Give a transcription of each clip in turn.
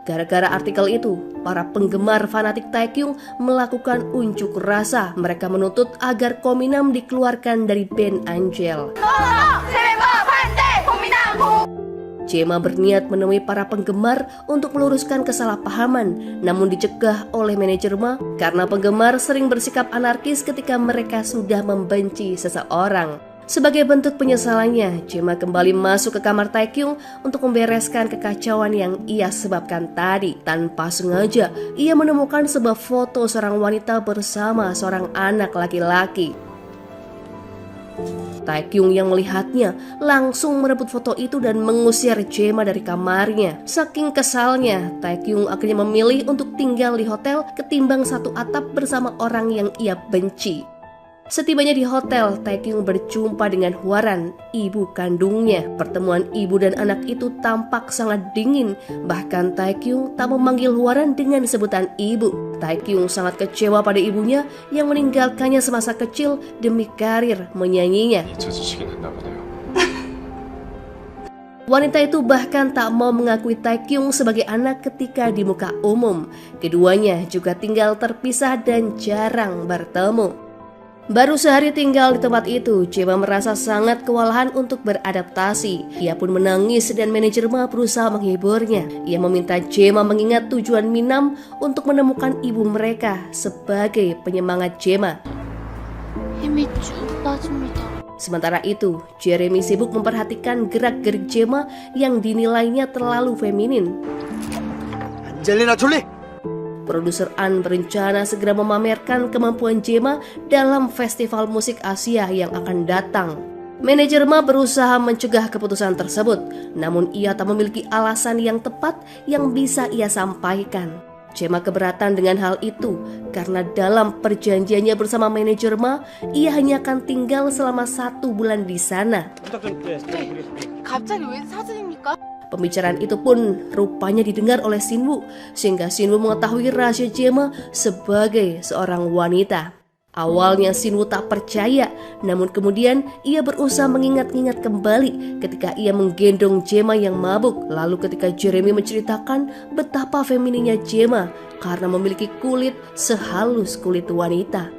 Gara-gara artikel itu, para penggemar fanatik Taecyeon melakukan unjuk rasa. Mereka menuntut agar Kominam dikeluarkan dari band Angel. Jema berniat menemui para penggemar untuk meluruskan kesalahpahaman, namun dicegah oleh manajer Ma karena penggemar sering bersikap anarkis ketika mereka sudah membenci seseorang. Sebagai bentuk penyesalannya, Jema kembali masuk ke kamar Taecyeon untuk membereskan kekacauan yang ia sebabkan tadi. Tanpa sengaja, ia menemukan sebuah foto seorang wanita bersama seorang anak laki-laki. Taecyeon yang melihatnya langsung merebut foto itu dan mengusir Jema dari kamarnya. Saking kesalnya, Taecyeon akhirnya memilih untuk tinggal di hotel ketimbang satu atap bersama orang yang ia benci. Setibanya di hotel, Taecyeon berjumpa dengan Hwaran, ibu kandungnya. Pertemuan ibu dan anak itu tampak sangat dingin. Bahkan Taecyeon tak memanggil Hwaran dengan sebutan ibu. Taecyeon sangat kecewa pada ibunya yang meninggalkannya semasa kecil demi karir menyanyinya. Wanita itu bahkan tak mau mengakui Taecyeon sebagai anak ketika di muka umum. Keduanya juga tinggal terpisah dan jarang bertemu. Baru sehari tinggal di tempat itu, Jema merasa sangat kewalahan untuk beradaptasi. Ia pun menangis dan manajer Ma berusaha menghiburnya. Ia meminta Jema mengingat tujuan Minam untuk menemukan ibu mereka sebagai penyemangat Jema. Sementara itu, Jeremy sibuk memperhatikan gerak-gerik Jema yang dinilainya terlalu feminin. Angelina Jolie! Produser An berencana segera memamerkan kemampuan Jema dalam festival musik Asia yang akan datang. Manajer Ma berusaha mencegah keputusan tersebut, namun ia tak memiliki alasan yang tepat yang bisa ia sampaikan. Jema keberatan dengan hal itu karena dalam perjanjiannya bersama manajer Ma, ia hanya akan tinggal selama 1 bulan di sana. Pembicaraan itu pun rupanya didengar oleh Shinwoo, sehingga Shinwoo mengetahui rahasia Jema sebagai seorang wanita. Awalnya Shinwoo tak percaya, namun kemudian ia berusaha mengingat-ingat kembali ketika ia menggendong Jema yang mabuk. Lalu ketika Jeremy menceritakan betapa femininnya Jema karena memiliki kulit sehalus kulit wanita.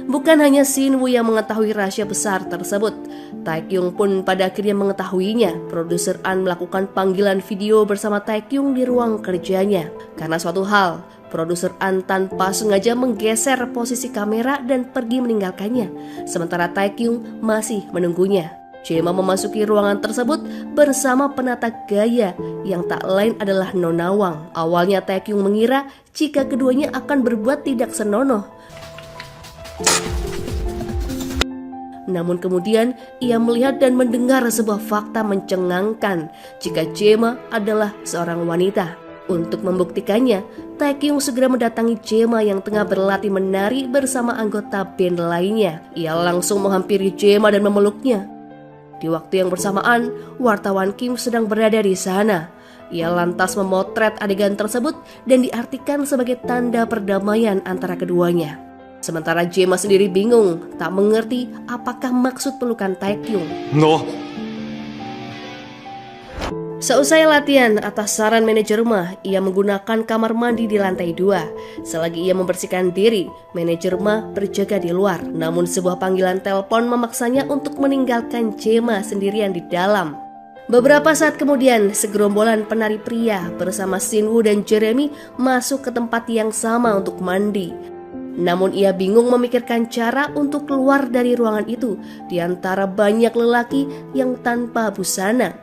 Bukan hanya Shinwoo yang mengetahui rahasia besar tersebut, Taecyeon pun pada akhirnya mengetahuinya. Produser An melakukan panggilan video bersama Taecyeon di ruang kerjanya. Karena suatu hal, produser An tanpa sengaja menggeser posisi kamera dan pergi meninggalkannya. Sementara Taecyeon masih menunggunya. Jema memasuki ruangan tersebut bersama penata gaya yang tak lain adalah Nona Wang. Awalnya Taecyeon mengira jika keduanya akan berbuat tidak senonoh. Namun kemudian ia melihat dan mendengar sebuah fakta mencengangkan jika Jema adalah seorang wanita. Untuk membuktikannya, Taecyeon segera mendatangi Jema yang tengah berlatih menari bersama anggota band lainnya. Ia langsung menghampiri Jema dan memeluknya. Di waktu yang bersamaan, wartawan Kim sedang berada di sana. Ia lantas memotret adegan tersebut dan diartikan sebagai tanda perdamaian antara keduanya. Sementara Jema sendiri bingung, tak mengerti apakah maksud pelukan Taecyeon. No. Seusai latihan atas saran manajer Ma, ia menggunakan kamar mandi di lantai 2. Selagi ia membersihkan diri, manajer Ma berjaga di luar. Namun sebuah panggilan telepon memaksanya untuk meninggalkan Jema sendirian di dalam. Beberapa saat kemudian, segerombolan penari pria bersama Shinwoo dan Jeremy masuk ke tempat yang sama untuk mandi. Namun ia bingung memikirkan cara untuk keluar dari ruangan itu di antara banyak lelaki yang tanpa busana.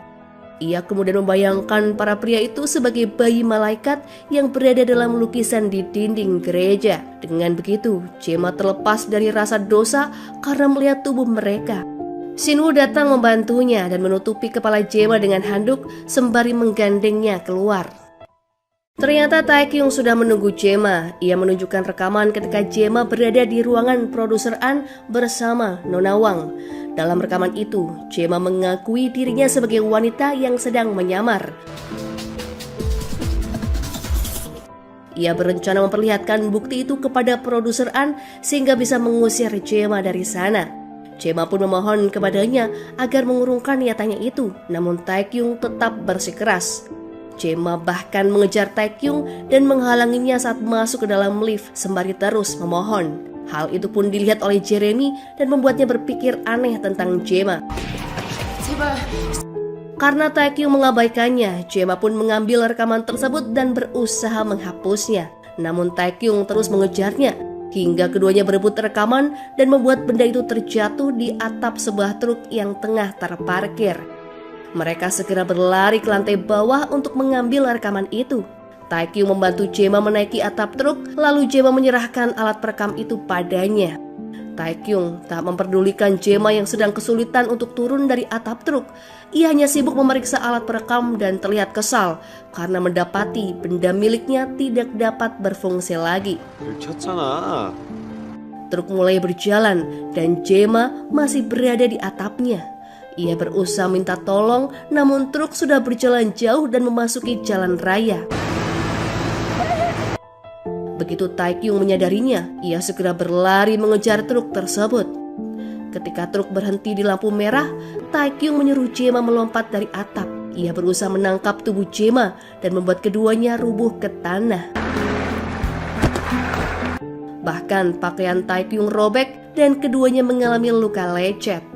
Ia kemudian membayangkan para pria itu sebagai bayi malaikat yang berada dalam lukisan di dinding gereja. Dengan begitu, Jema terlepas dari rasa dosa karena melihat tubuh mereka. Shinwoo datang membantunya dan menutupi kepala Jema dengan handuk sembari menggandengnya keluar. Ternyata Taecyeon sudah menunggu Jema. Ia menunjukkan rekaman ketika Jema berada di ruangan produser An bersama Nona Wang. Dalam rekaman itu, Jema mengakui dirinya sebagai wanita yang sedang menyamar. Ia berencana memperlihatkan bukti itu kepada produser An sehingga bisa mengusir Jema dari sana. Jema pun memohon kepadanya agar mengurungkan niatannya itu, namun Taekyung tetap bersikeras. Jema bahkan mengejar Taekyung dan menghalanginya saat masuk ke dalam lift sembari terus memohon. Hal itu pun dilihat oleh Jeremy dan membuatnya berpikir aneh tentang Jema. Karena Taekyung mengabaikannya, Jema pun mengambil rekaman tersebut dan berusaha menghapusnya. Namun Taekyung terus mengejarnya, hingga keduanya berebut rekaman dan membuat benda itu terjatuh di atap sebuah truk yang tengah terparkir. Mereka segera berlari ke lantai bawah untuk mengambil rekaman itu. Taekyung membantu Jema menaiki atap truk, lalu Jema menyerahkan alat perekam itu padanya. Taekyung tak memperdulikan Jema yang sedang kesulitan untuk turun dari atap truk. Ia hanya sibuk memeriksa alat perekam dan terlihat kesal karena mendapati benda miliknya tidak dapat berfungsi lagi. 들켰잖아. Truk mulai berjalan dan Jema masih berada di atapnya. Ia berusaha minta tolong, namun truk sudah berjalan jauh dan memasuki jalan raya. Begitu Taekyung menyadarinya, ia segera berlari mengejar truk tersebut. Ketika truk berhenti di lampu merah, Taekyung menyuruh Jema melompat dari atap. Ia berusaha menangkap tubuh Jema dan membuat keduanya rubuh ke tanah. Bahkan pakaian Taekyung robek dan keduanya mengalami luka lecet.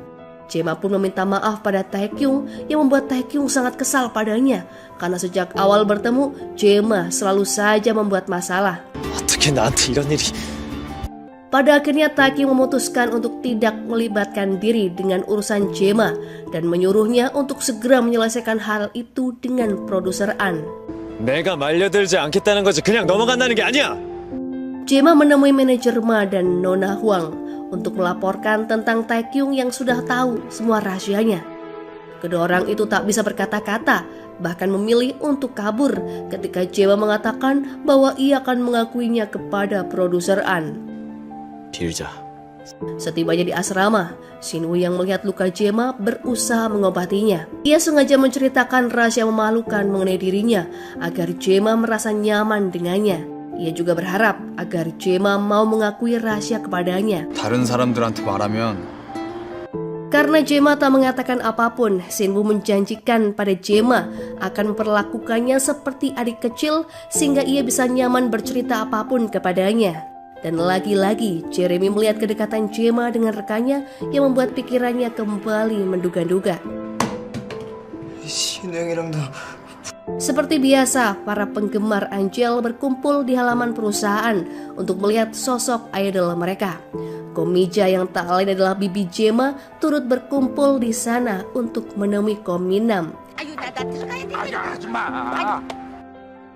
Jema pun meminta maaf pada Taekyung yang membuat Taekyung sangat kesal padanya karena sejak awal bertemu, Jema selalu saja membuat masalah. 어떻게 나한테 이런 일이... Pada akhirnya Taekyung memutuskan untuk tidak melibatkan diri dengan urusan Jema dan menyuruhnya untuk segera menyelesaikan hal itu dengan produser An. 내가 말려들지 않겠다는 거지 그냥 넘어간다는 게 아니야. Jema menemui manajer Ma dan Nona Huang untuk melaporkan tentang Taekyung yang sudah tahu semua rahasianya. Kedua orang itu tak bisa berkata-kata, bahkan memilih untuk kabur ketika Jema mengatakan bahwa ia akan mengakuinya kepada produser An. 빌자. Setibanya di asrama, Shinwoo yang melihat luka Jema berusaha mengobatinya. Ia sengaja menceritakan rahasia memalukan mengenai dirinya agar Jema merasa nyaman dengannya. Ia juga berharap agar Jema mau mengakui rahasia kepadanya. 다른 사람들한테 말하면 Karena Jema tak mengatakan apapun, Shinwoo menjanjikan pada Jema akan memperlakukannya seperti adik kecil sehingga ia bisa nyaman bercerita apapun kepadanya. Dan lagi-lagi Jeremy melihat kedekatan Jema dengan rekannya yang membuat pikirannya kembali menduga-duga. 신우형이랑도 Seperti biasa, para penggemar Angel berkumpul di halaman perusahaan untuk melihat sosok idol mereka. Komija yang tak lain adalah bibi Jema turut berkumpul di sana untuk menemui Kominam.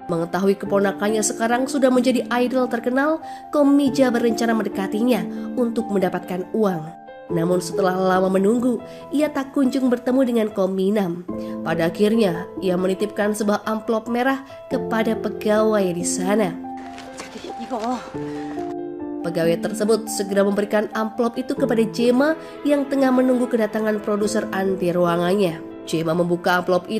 Mengetahui keponakannya sekarang sudah menjadi idol terkenal, Komija berencana mendekatinya untuk mendapatkan uang. Namun setelah lama menunggu, ia tak kunjung bertemu dengan Kominam. Pada akhirnya, ia menitipkan sebuah amplop merah kepada pegawai di sana. Pegawai tersebut segera memberikan amplop itu kepada Jema yang tengah menunggu kedatangan produser An di ruangannya. Jema membuka amplop itu